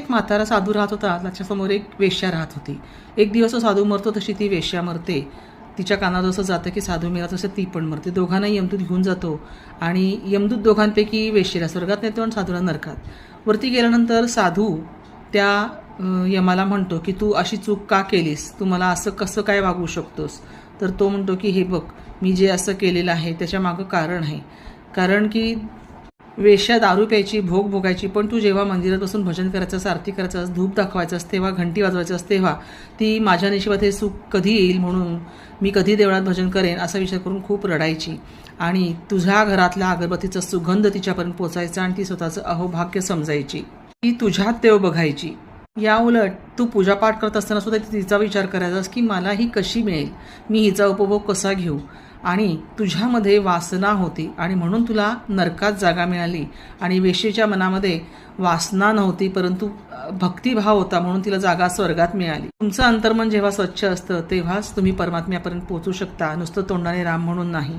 एक म्हातारा साधू राहत होता. त्याच्यासमोर एक वेश्या राहत होती. एक दिवस तो साधू मरतो तशी ती वेश्या मरते. तिच्या कानात असं जातं की साधू मेला तसं ती पण मरते. दोघांनाही यमदूत घेऊन जातो आणि यमदूत दोघांपैकी वेश्येला स्वर्गात नेतो आणि साधूला नरकात. वरती गेल्यानंतर साधू त्या यमाला म्हणतो की तू अशी चूक का केलीस, तू मला असं कसं काय वागू शकतोस. तर तो म्हणतो की हे बघ, मी जे असं केलेलं आहे त्याच्या मागं कारण आहे. कारण की वेश्या दारू प्यायची, भोग भोगायची, पण तू जेव्हा मंदिरात बसून भजन करायचंस, आरती करायचंस, धूप दाखवायचंस, तेव्हा घंटी वाजवायचंस, तेव्हा ती माझ्या नशिबात हे सुख कधी येईल म्हणून मी कधी देवळात भजन करेन असा विचार करून खूप रडायची. आणि तुझ्या घरातल्या अगरबत्तीचा सुगंध तिच्यापर्यंत पोचायचा आणि ती स्वतःचं अहोभाग्य समजायची. ती तुझ्यात देव बघायची. या उलट तू पूजापाठ करत असताना सुद्धा तिचा विचार करायचास की मला ही कशी मिळेल, मी हिचा उपभोग कसा घेऊ. आणि तुझ्यामध्ये वासना होती आणि म्हणून तुला नरकात जागा मिळाली. आणि वेश्येच्या मनामध्ये वासना नव्हती परंतु भक्तिभाव होता म्हणून तिला जागा स्वर्गात मिळाली. तुमचं अंतर्मन जेव्हा स्वच्छ असतं तेव्हाच तुम्ही परमात्म्यापर्यंत पोहोचू शकता, नुसतं तोंडाने राम म्हणून नाही.